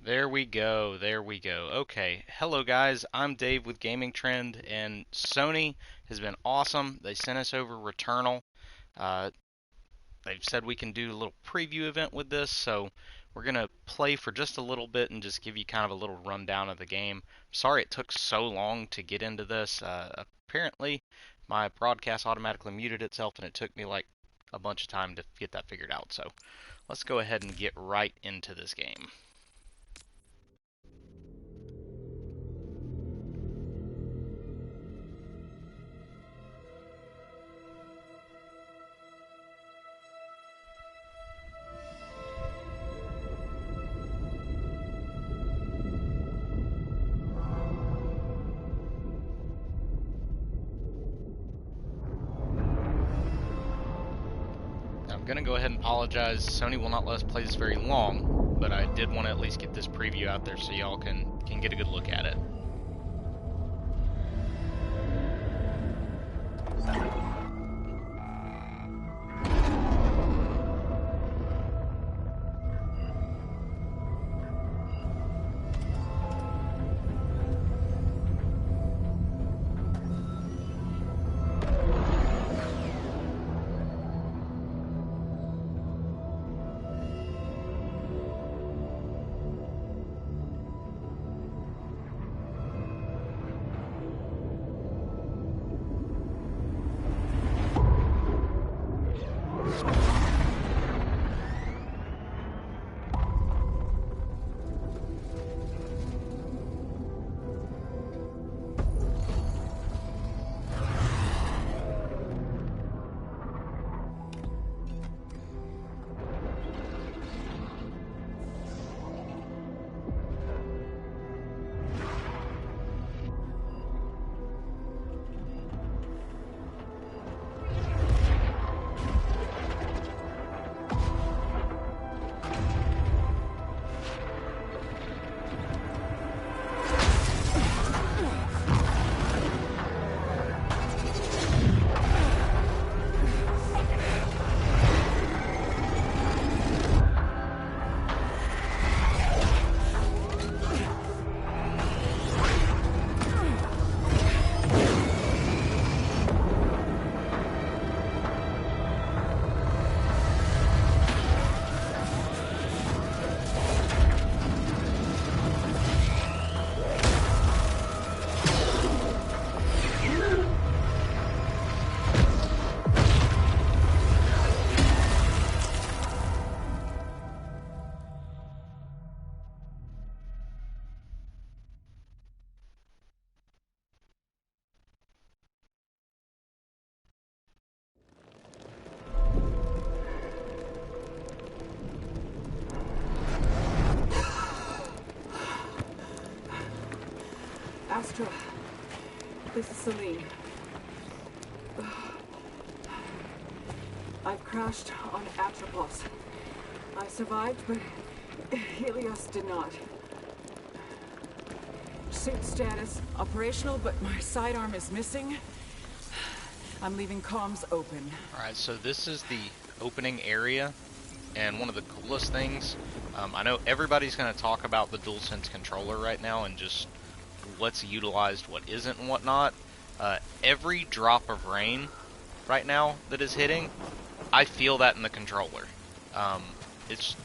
There we go, there we go. Okay, hello guys, I'm Dave with Gaming Trend, and Sony has been awesome. They sent us over Returnal. Uh, they've said we can do a little preview event with this, so we're gonna play for just a little bit and just give you kind of a little rundown of the game. Sorry it took so long to get into this. Apparently, my broadcast automatically muted itself, and it took me like a bunch of time to get that figured out. So let's go ahead and get right into this game. I'm gonna go ahead and apologize. Sony will not let us play this very long, but I did want to at least get this preview out there so y'all can get a good look at it. Astra, this is Celine. I've crashed on Atropos. I survived, but Helios did not. Suit status, operational, but my sidearm is missing. I'm leaving comms open. Alright, so this is the opening area, and one of the coolest things, I know everybody's going to talk about the DualSense controller right now and just what's utilized, what isn't, and whatnot. Every drop of rain right now that is hitting, I feel that in the controller. It's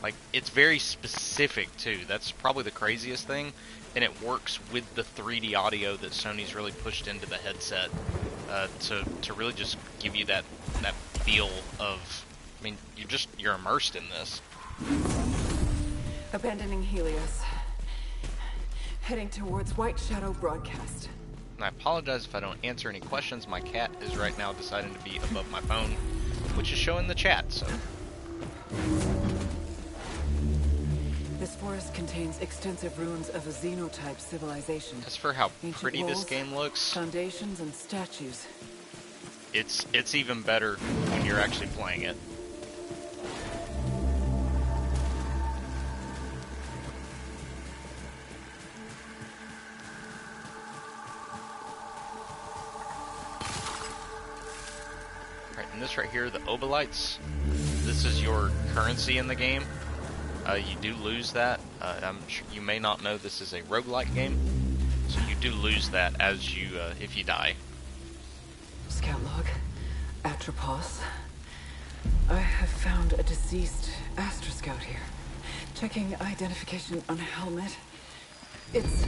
like, it's very specific too. That's probably the craziest thing, and it works with the 3D audio that Sony's really pushed into the headset to really just give you that feel of, I mean, you're immersed in this. Abandoning Helios. Heading towards White Shadow Broadcast. And I apologize if I don't answer any questions. My cat is right now deciding to be above my phone, which is showing the chat, so. This forest contains extensive ruins of a xenotype civilization. As for how Ancient pretty walls, this game looks, foundations and statues. it's even better when you're actually playing it. And this right here, the obolites, this is your currency in the game. You do lose that I'm sure you may not know this is a roguelike game, so you do lose that as you if you die. Scout log. Atropos. I have found a deceased Astra Scout here. Checking identification on helmet. It's...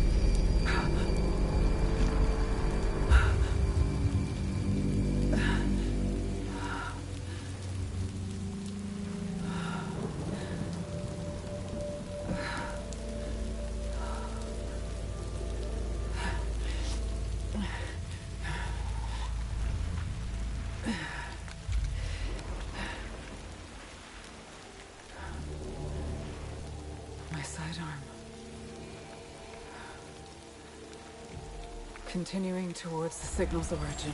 my sidearm. Continuing towards the signal's origin.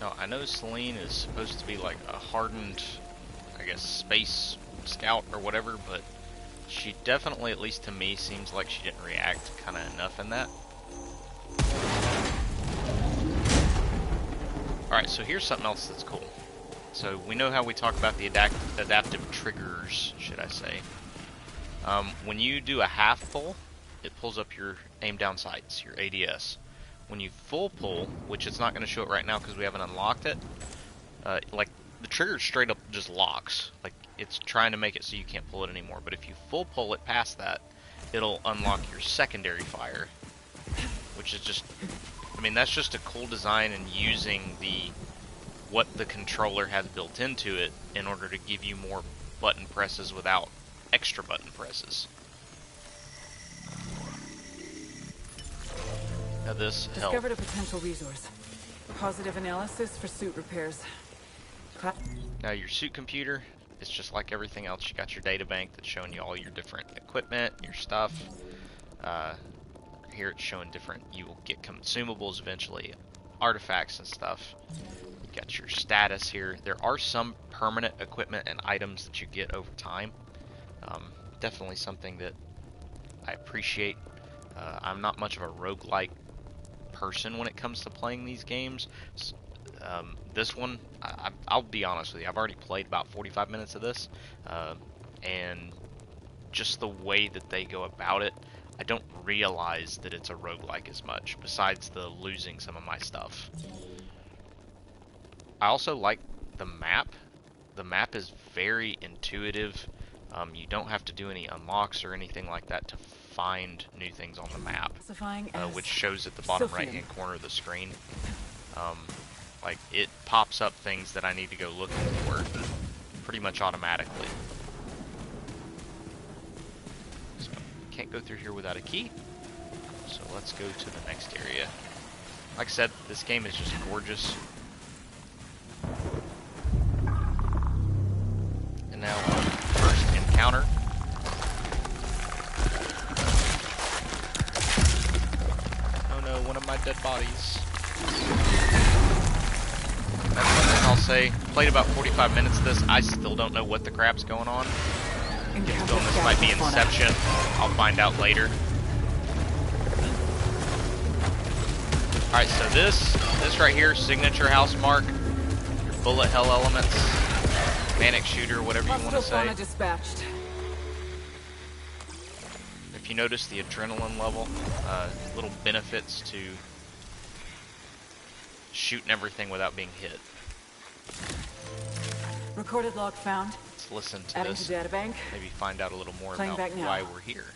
Now, I know Celine is supposed to be like a hardened, I guess, space scout or whatever, but she definitely, at least to me, seems like she didn't react kind of enough in that. Alright, so here's something else that's cool. So we know how we talk about the adaptive triggers, should I say. When you do a half pull, it pulls up your aim down sights, your ADS. When you full pull, which it's not going to show it right now because we haven't unlocked it, like the trigger straight up just locks. Like it's trying to make it so you can't pull it anymore. But if you full pull it past that, it'll unlock your secondary fire, which is just, I mean, that's just a cool design and using what the controller has built into it in order to give you more button presses without extra button presses. Now this helps. Discovered a potential resource. Positive analysis for suit repairs. Now your suit computer is just like everything else. You got your data bank that's showing you all your different equipment, your stuff. Here it's showing different, you will get consumables eventually, artifacts and stuff. You got your status here. There are some permanent equipment and items that you get over time. Definitely something that I appreciate. I'm not much of a roguelike person when it comes to playing these games. This one, I'll be honest with you, I've already played about 45 minutes of this, and just the way that they go about it, I don't realize that it's a roguelike as much, besides the losing some of my stuff. I also like the map. The map is very intuitive. You don't have to do any unlocks or anything like that to find new things on the map, which shows at the bottom right-hand corner of the screen. Like, it pops up things that I need to go looking for pretty much automatically. So, can't go through here without a key, so let's go to the next area. Like I said, this game is just gorgeous. And now, first encounter. Oh no, one of my dead bodies. That's one thing I'll say. Played about 45 minutes of this. I still don't know what the crap's going on. Get the feeling this might be Inception. I'll find out later. Alright, so this right here, signature house mark, your bullet hell elements, manic shooter, whatever you want to say. Dispatched. If you notice the adrenaline level, little benefits to shooting everything without being hit. Recorded log found. Let's listen to Adding this. to databank. Maybe find out a little more Playing about back now. why we're here.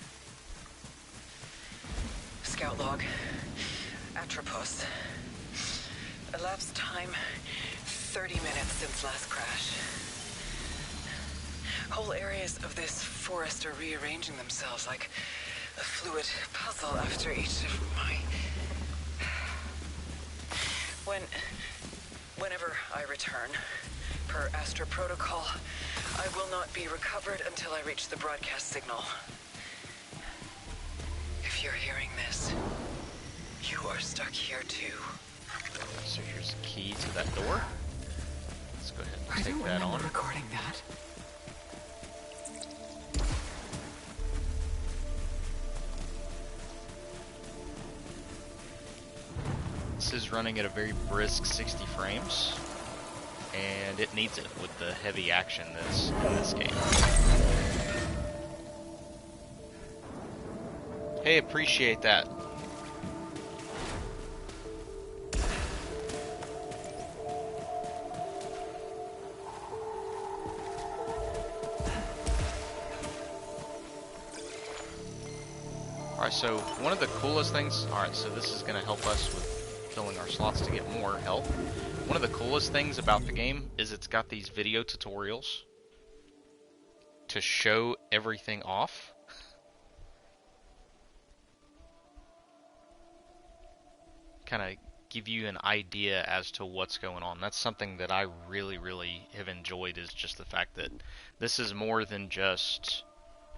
Scout log. Atropos. Elapsed time 30 minutes since last crash. Whole areas of this forest are rearranging themselves like a fluid puzzle after each of my... Whenever I return, per Astra protocol, I will not be recovered until I reach the broadcast signal. If you're hearing this, you are stuck here too. So here's the key to that door. Let's go ahead and I take don't that remember on. recording that. This is running at a very brisk 60 frames, and it needs it with the heavy action that's in this game. Hey, appreciate that. Alright, so one of the coolest things... Alright, so this is going to help us with filling our slots to get more health. One of the coolest things about the game is it's got these video tutorials to show everything off. Kind of give you an idea as to what's going on. That's something that I really, really have enjoyed, is just the fact that this is more than just,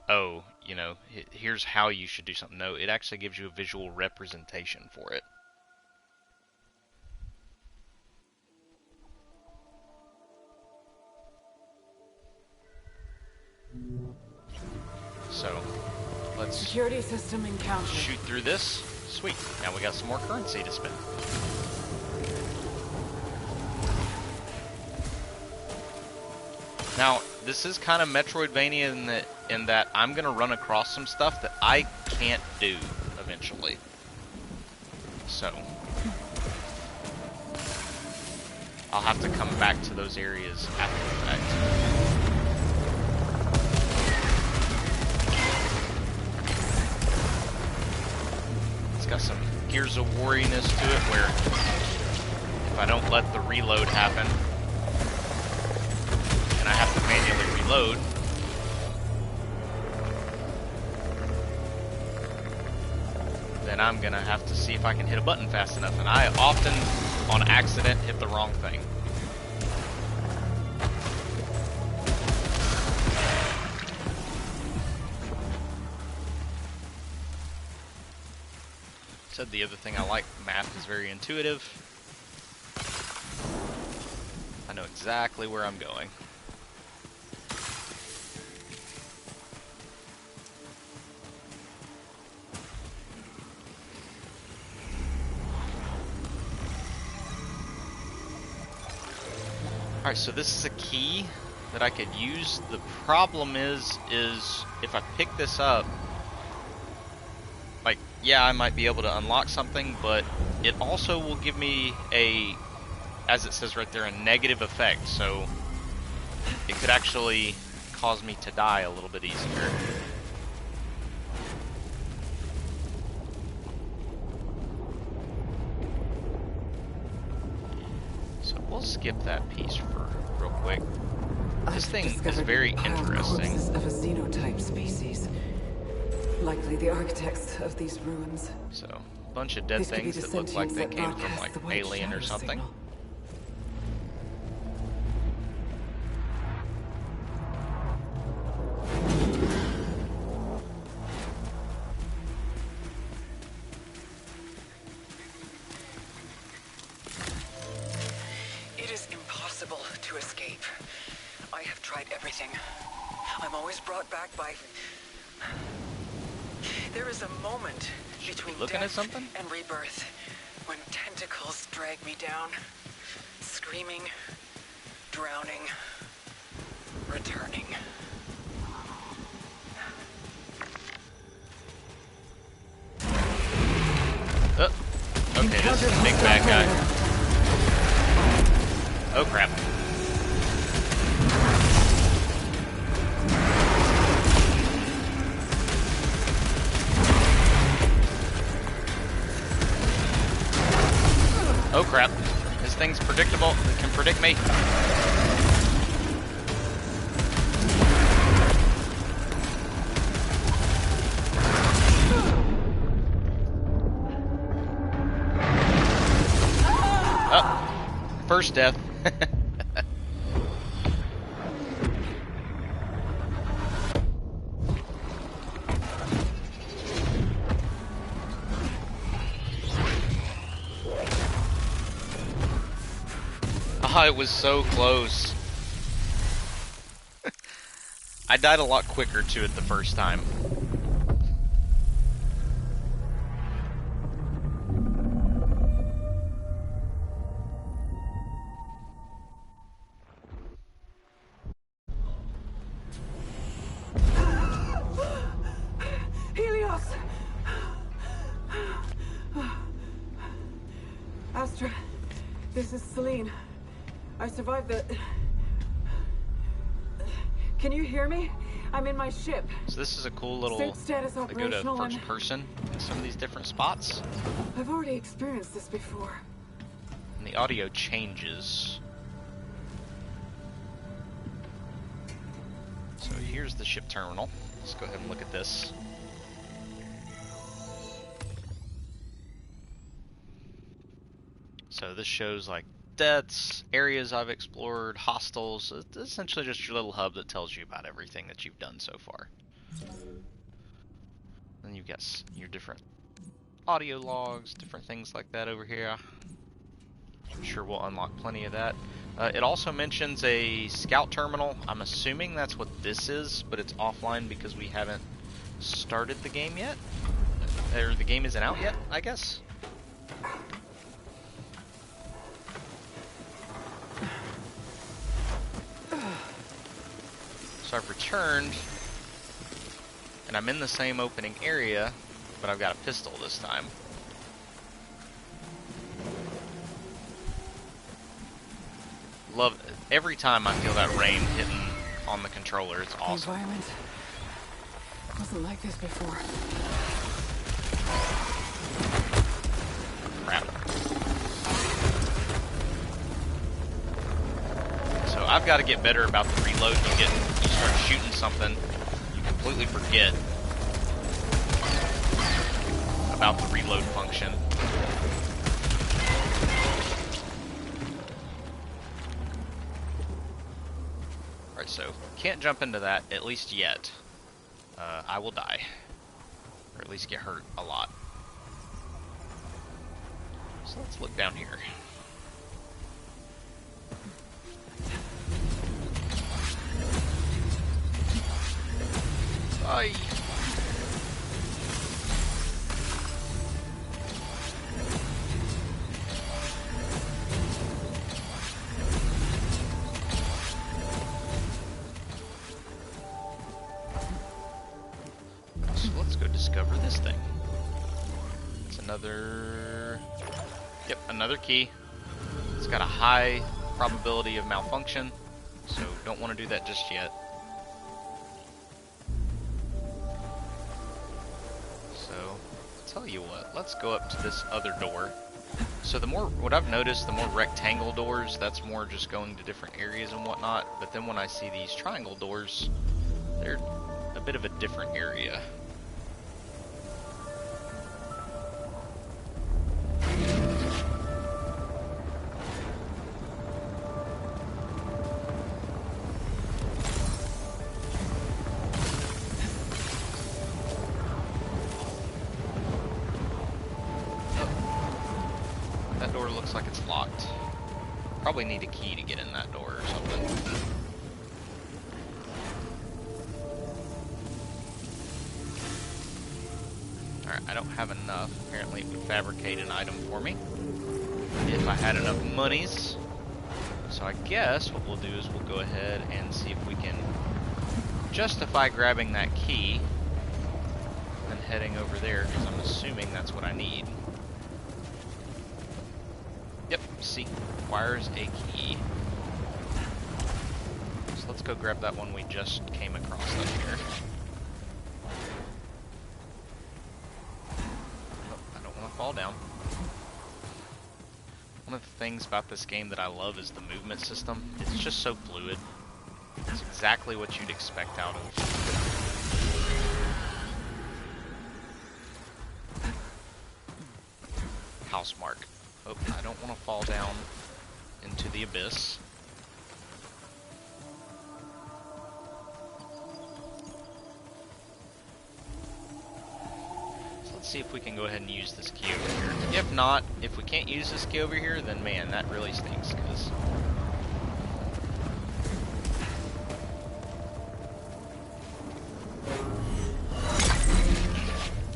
oh, you know, here's how you should do something. No, it actually gives you a visual representation for it. So, let's security system encountered. Shoot through this. Sweet. Now we got some more currency to spend. Now, this is kind of Metroidvania in that I'm going to run across some stuff that I can't do eventually. So, I'll have to come back to those areas after the fact. Got some Gears of War-iness to it, where if I don't let the reload happen, and I have to manually reload, then I'm gonna have to see if I can hit a button fast enough, and I often, on accident, hit the wrong thing. Said the other thing I like, the map is very intuitive. I know exactly where I'm going. Alright, so this is a key that I could use. The problem is if I pick this up, like, yeah, I might be able to unlock something, but it also will give me a, as it says right there, a negative effect, so it could actually cause me to die a little bit easier. So we'll skip that piece for real quick. This thing is very interesting. Of a xenotype species. Likely the architects of these ruins. So, a bunch of dead things that look like they came from, like, Alien or something. It is impossible to escape. I have tried everything. I'm always brought back by... There is a moment between death and rebirth when tentacles drag me down, screaming, drowning, returning. Oh, okay, this is a big bad guy. Oh crap. Oh crap. This thing's predictable. It can predict me. Oh. First death. It was so close. I died a lot quicker to it the first time. This is Celine. I survived the... Can you hear me? I'm in my ship. So this is a cool little... Suit status I go to operational first person in some of these different spots. I've already experienced this before. And the audio changes. So here's the ship terminal. Let's go ahead and look at this. So this shows like deaths, areas I've explored, hostiles. It's essentially just your little hub that tells you about everything that you've done so far. Then you've got your different audio logs, different things like that over here. I'm sure we'll unlock plenty of that. It also mentions a scout terminal. I'm assuming that's what this is, but it's offline because we haven't started the game yet. Or the game isn't out yet, I guess. So I've returned, and I'm in the same opening area, but I've got a pistol this time. Love every time I feel that rain hitting on the controller. It's awesome. The environment wasn't like this before. Crap. So I've got to get better about the reload. You start shooting something, you completely forget about the reload function. Alright, so can't jump into that, at least yet. I will die. Or at least get hurt a lot. So let's look down here. Bye. So let's go discover this thing. It's another... Yep, another key. It's got a high probability of malfunction, so don't want to do that just yet. Tell you what, let's go up to this other door. So the more, what I've noticed, the more rectangle doors, that's more just going to different areas and whatnot. But then when I see these triangle doors, they're a bit of a different area. Like it's locked. Probably need a key to get in that door or something. Alright, I don't have enough. Apparently it would fabricate an item for me if I had enough monies. So I guess what we'll do is we'll go ahead and see if we can justify grabbing that key and heading over there, because I'm assuming that's what I need. Yep, see, requires a key. So let's go grab that one we just came across up here. Oh, I don't want to fall down. One of the things about this game that I love is the movement system. It's just so fluid. It's exactly what you'd expect out of. House mark. Oh, I don't want to fall down into the abyss. So let's see if we can go ahead and use this key over here. If not, if we can't use this key over here, then man, that really stinks, because...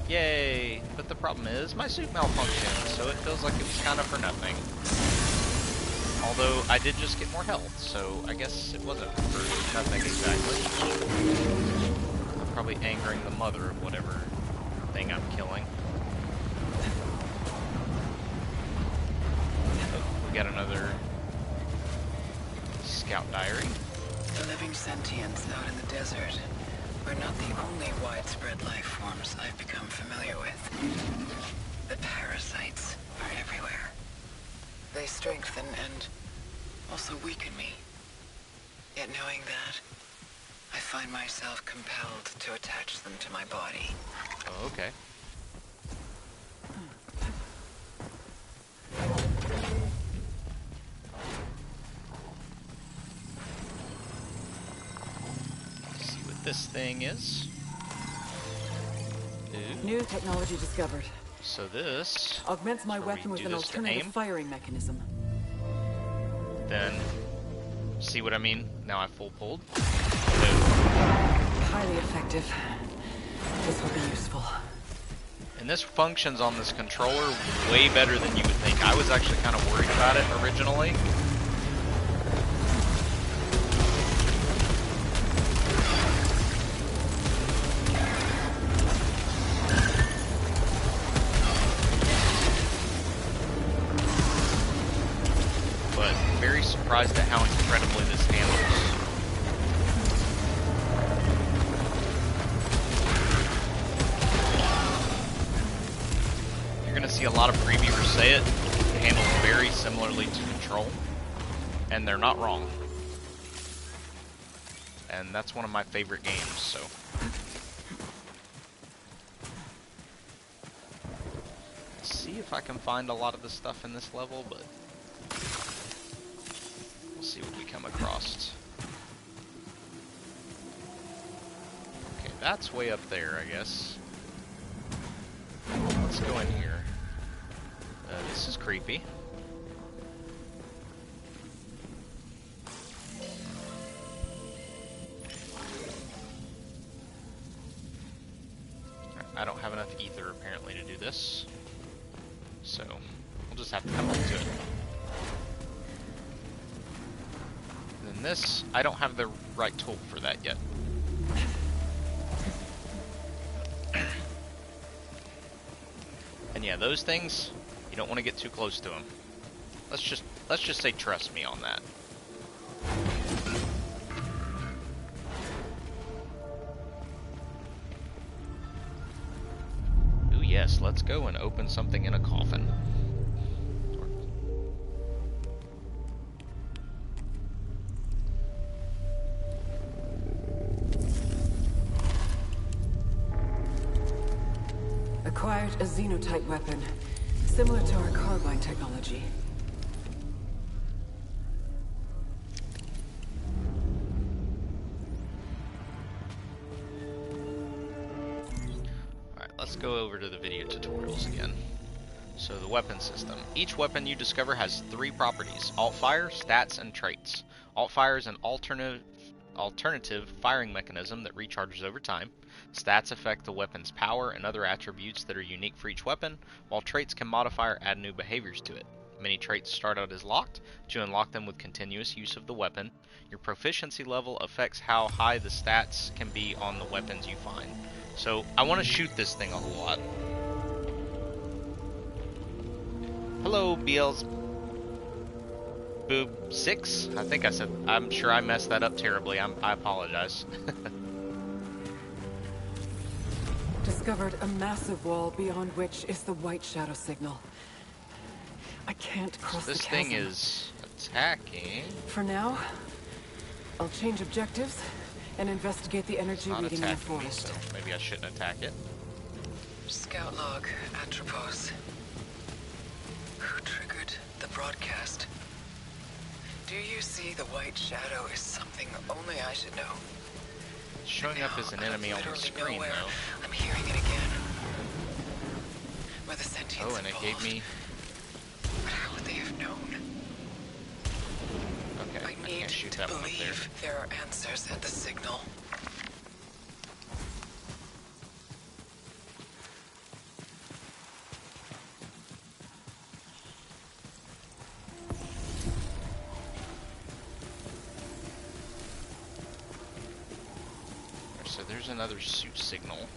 Yay! But the problem is, my suit malfunctioned, so it feels like it was kind of for nothing. Although, I did just get more health, so I guess it wasn't for nothing exactly. I'm probably angering the mother of whatever thing I'm killing. Oh, We got another scout diary. The living sentients out in the desert are not the only widespread life forms I've become familiar with. The parasites are everywhere. They strengthen and also weaken me. Yet knowing that, I find myself compelled to attach them to my body. Oh, okay. Let's see what this thing is. Ooh. New technology discovered. So this Augments my is where we weapon with do an this to alternative aim. firing mechanism. Then, see what I mean? Now I full pulled. Highly effective. This will be useful. And this functions on this controller way better than you would think. I was actually kind of worried about it originally. But very surprised at how incredibly this handles. You're going to see a lot of previewers say it. It handles very similarly to Control, and they're not wrong. And that's one of my favorite games, so. Let's see if I can find a lot of the stuff in this level, but we'll see what we come across. Okay, that's way up there, I guess. Let's go in here. This is creepy. I don't have enough ether apparently to do this, so we'll just have to come up to it. And then this, I don't have the right tool for that yet. And yeah, those things, you don't want to get too close to them. Let's just say trust me on that. Ooh, yes, let's go and open something in a coffin. Acquired a xenotype weapon, similar to our carbine technology. Alright, let's go over to the video tutorials again. So the weapon system. Each weapon you discover has 3 properties: alt-fire, stats, and traits. Alt-fire is an alternative firing mechanism that recharges over time. Stats affect the weapon's power and other attributes that are unique for each weapon, while traits can modify or add new behaviors to it. Many traits start out as locked. To unlock them with continuous use of the weapon, your proficiency level affects how high the stats can be on the weapons you find. So I want to shoot this thing a whole lot. Hello, BL's Boob 6. I think I said. I'm sure I messed that up terribly. I apologize. Discovered a massive wall beyond which is the white shadow signal. I can't cross the chasm. This thing is attacking. For now, I'll change objectives and investigate the energy reading in the forest. Me, so maybe I shouldn't attack it. Scout log, Atropos. Who triggered the broadcast? Do you see the white shadow is something only I should know? It's showing up as an enemy on the screen, though. I'm hearing it again. Where the sentience and it gave me... But how would they have known? Okay, I need can't shoot to that one up believe there are answers at the signal. So there's another suit signal.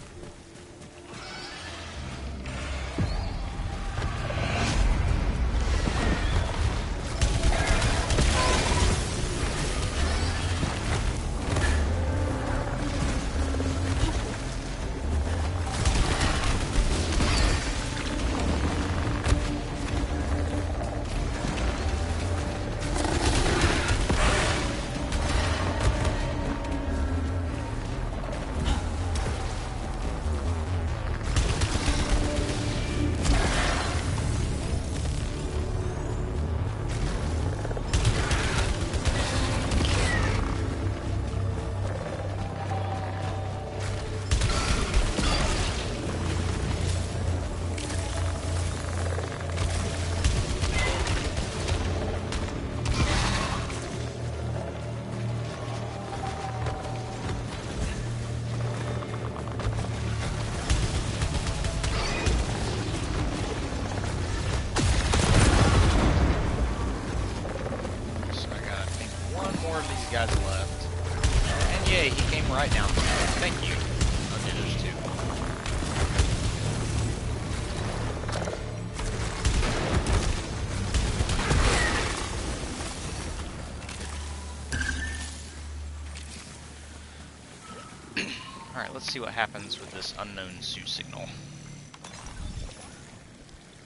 see what happens with this unknown Sioux signal.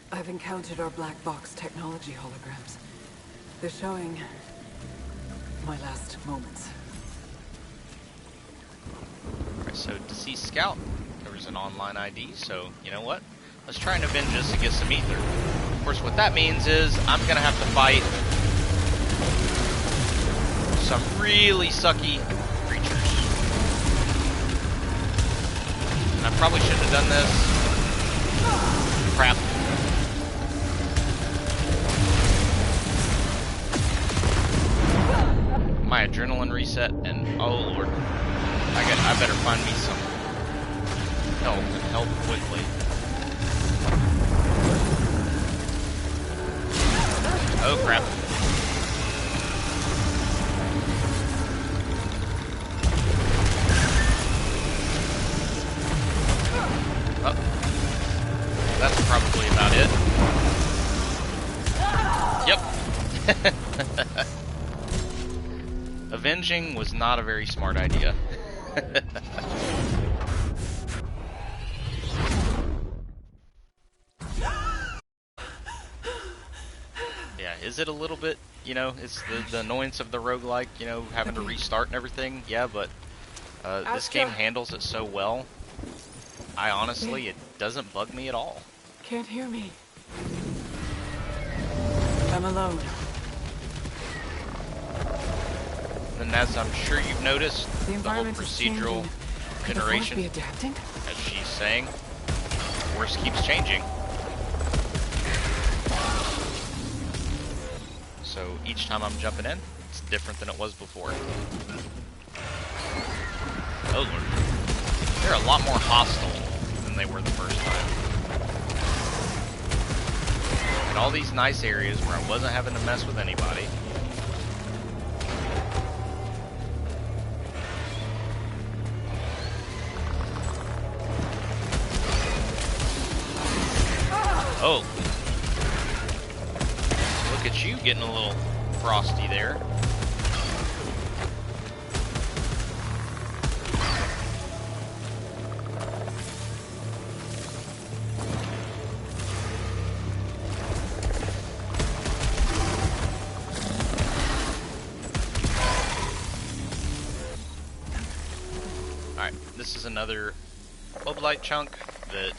I've encountered our black box technology holograms. They're showing my last moments. Alright, so deceased scout. There was an online ID, so you know what? Let's try and avenge this to get some ether. Of course, what that means is I'm gonna have to fight some really sucky creatures. And I probably shouldn't have done this. Crap. My adrenaline reset, and oh lord. I better find me some help and help quickly. Oh crap. Oh. That's probably about it. Yep. Avenging was not a very smart idea. Yeah, is it a little bit, you know, it's the annoyance of the roguelike, you know, having to restart and everything? Yeah, but this game handles it so well. I honestly, it doesn't bug me at all. Can't hear me. I'm alone. And as I'm sure you've noticed, The the whole environment is procedural changing. Could the Force generation, be adapting? as she's saying, the Force keeps changing. So each time I'm jumping in, it's different than it was before. Oh lord. They're a lot more hostile than they were the first time. And all these nice areas where I wasn't having to mess with anybody. Oh. Look at you getting a little frosty there. Alright, this is another Mobilite chunk that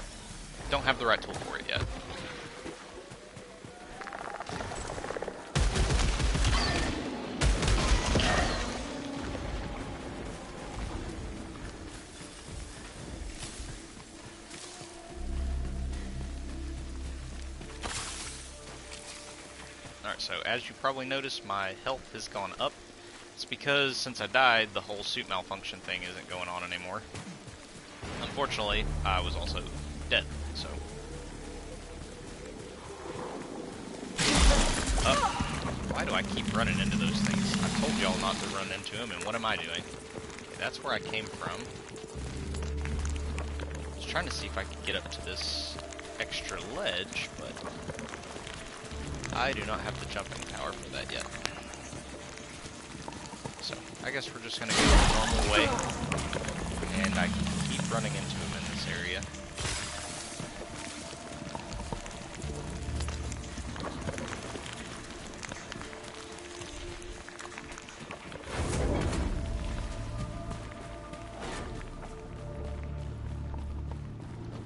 don't have the right tool for it yet. Alright, so as you probably noticed, my health has gone up. It's because since I died, the whole suit malfunction thing isn't going on anymore. Unfortunately, I was also dead, so... Why do I keep running into those things? I told y'all not to run into them, and what am I doing? Okay, that's where I came from. I was trying to see if I could get up to this extra ledge, but... I do not have the jumping power for that yet. So, I guess we're just gonna go the normal way. And I can keep running into him in this area.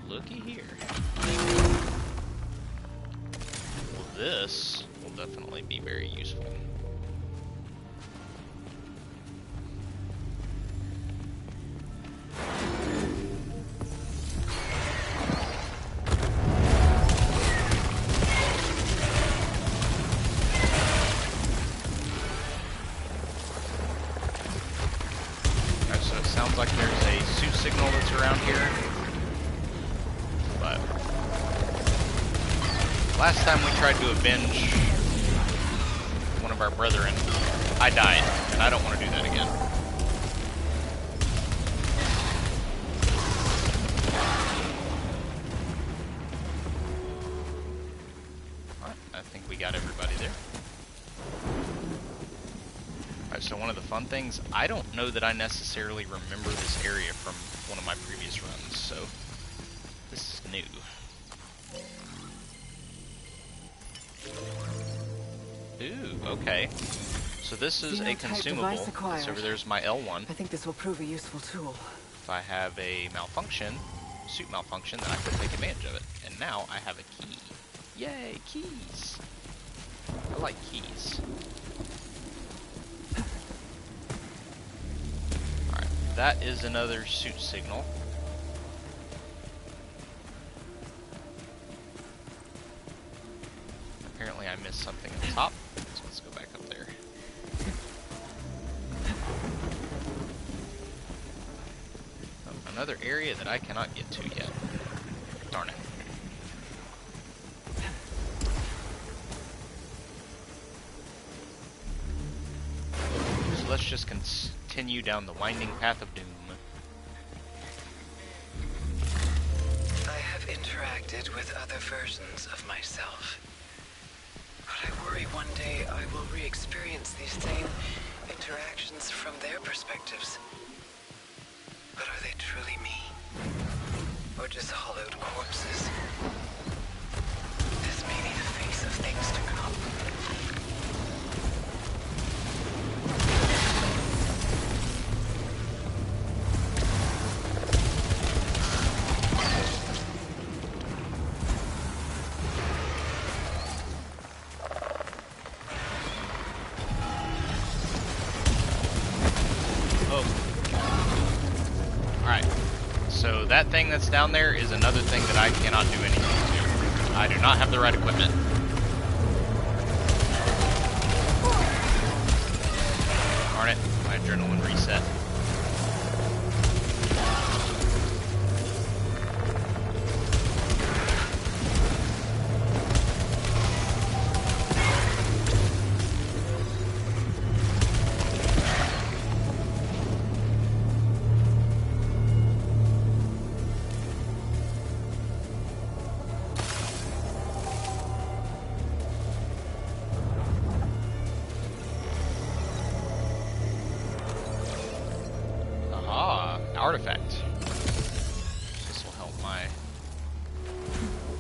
Looky here. Well, this will definitely be very useful. So it sounds like there's a suit signal that's around here. But last time we tried to avenge one of our brethren, I died, and I don't want to do that again. Alright, I think we got everybody there. Alright, Alright, so one of the fun things, I don't know that I necessarily remember this area from one of my previous runs, so this is new. Ooh, okay. So this is a consumable. So there's my L1. I think this will prove a useful tool. If I have a malfunction, suit malfunction, then I can take advantage of it. And now I have a key. Yay, keys! I like keys. Alright, that is another suit signal. Apparently I missed something at the top, so let's go back up there. Oh, another area that I cannot get to yet. Darn it. So let's just continue down the winding path of doom. I have interacted with other versions of myself. But I worry one day I will re-experience these same interactions from their perspectives. But are they truly me? Or just hollowed corpses? This may be the face of things to come. So that thing that's down there is another thing that I cannot do anything to. I do not have the right equipment. Darn it, my adrenaline reset. Artifact. This will help my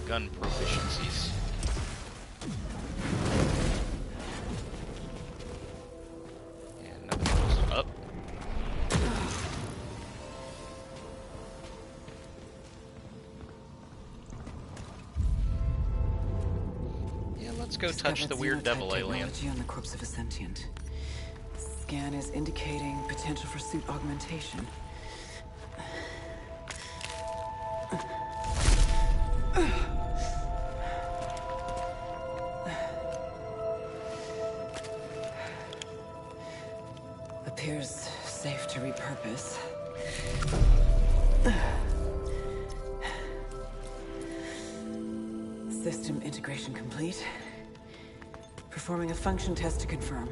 gun proficiencies. And nothing goes up. Yeah, let's go touch the weird devil alien. On the corpse of a sentient. Scan is indicating potential for suit augmentation. Appears safe to repurpose. System integration complete. Performing a function test to confirm.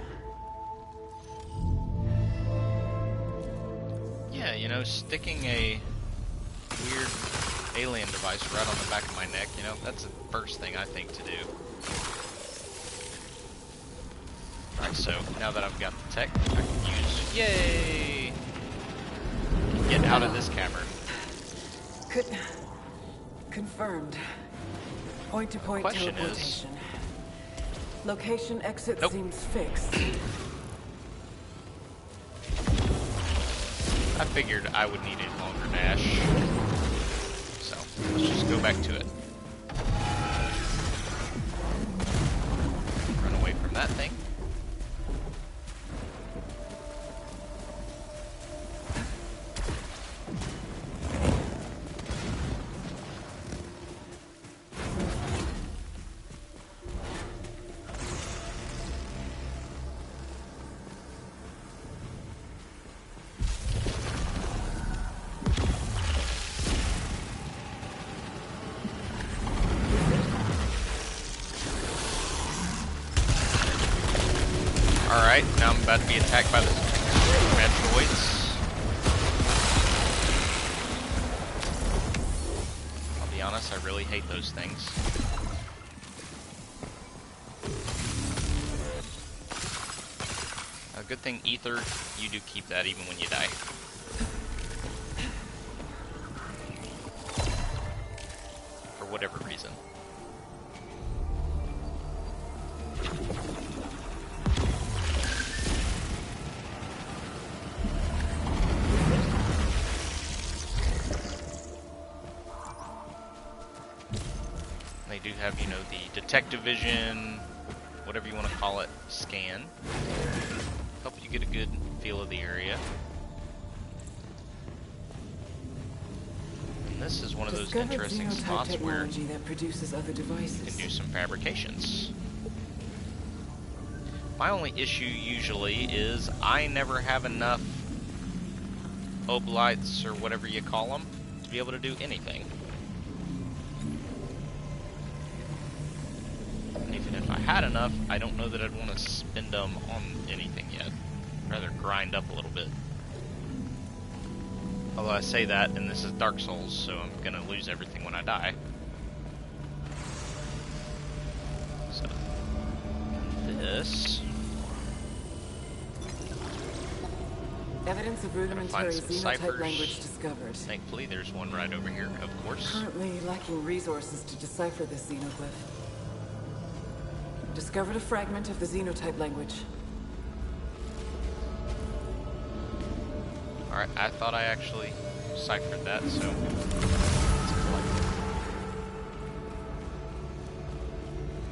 Yeah, you know, sticking a weird alien device right on the back of my neck, you know, that's the first thing I think to do. Alright, so now that I've got the tech, I can use... Yay! Get out of this cavern. Confirmed. Point-to-point teleportation. Location exit seems fixed. I figured I would need a longer dash. So, let's just go back to it. Run away from that thing. Alright, now I'm about to be attacked by the Metroids. I'll be honest, I really hate those things. Good thing Ether, you do keep that even when you die. For whatever reason. They do have, you know, the detective vision, whatever you want to call it, scan. Help you get a good feel of the area. And this is one of those interesting spots where that produces other devices. You can do some fabrications. My only issue usually is I never have enough obolites, or whatever you call them, to be able to do anything. And even if I had enough, I don't know that I'd want to spend them on anything yet. I'd rather grind up a little bit. Although I say that, and this is Dark Souls, so I'm gonna lose everything when I die. So, this. Evidence of rudimentary xenotype language discovered. Thankfully, there's one right over here, of course. Currently lacking resources to decipher this xenoglyph. Discovered a fragment of the xenotype language. Alright, I thought I actually ciphered that, so let's collect it.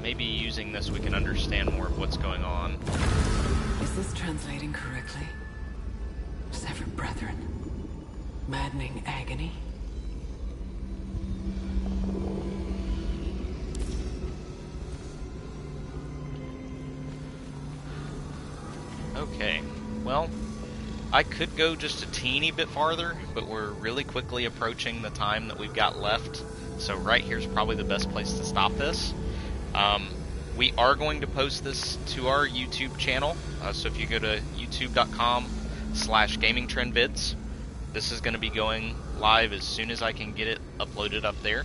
Maybe using this we can understand more of what's going on. Is this translating correctly? Severed brethren. Maddening agony. Okay, well, I could go just a teeny bit farther, but we're really quickly approaching the time that we've got left, so right here's probably the best place to stop this. We are going to post this to our YouTube channel, so if you go to youtube.com/gamingtrendvids, this is going to be going live as soon as I can get it uploaded up there,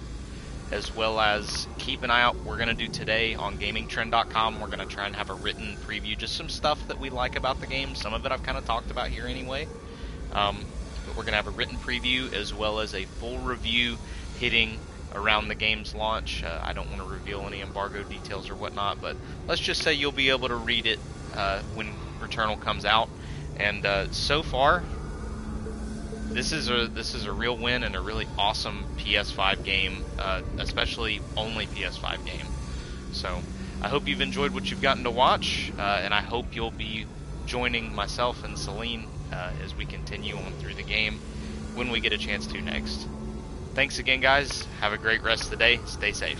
as well as keep an eye out. We're going to do today on gamingtrend.com, we're going to try and have a written preview, just some stuff that we like about the game. Some of it I've kind of talked about here anyway, but we're going to have a written preview as well as a full review hitting around the game's launch. I don't want to reveal any embargo details or whatnot, but let's just say you'll be able to read it when Returnal comes out. And so far, this is a real win and a really awesome PS5 game, especially only PS5 game. So I hope you've enjoyed what you've gotten to watch, and I hope you'll be joining myself and Celine as we continue on through the game when we get a chance to next. Thanks again, guys. Have a great rest of the day. Stay safe.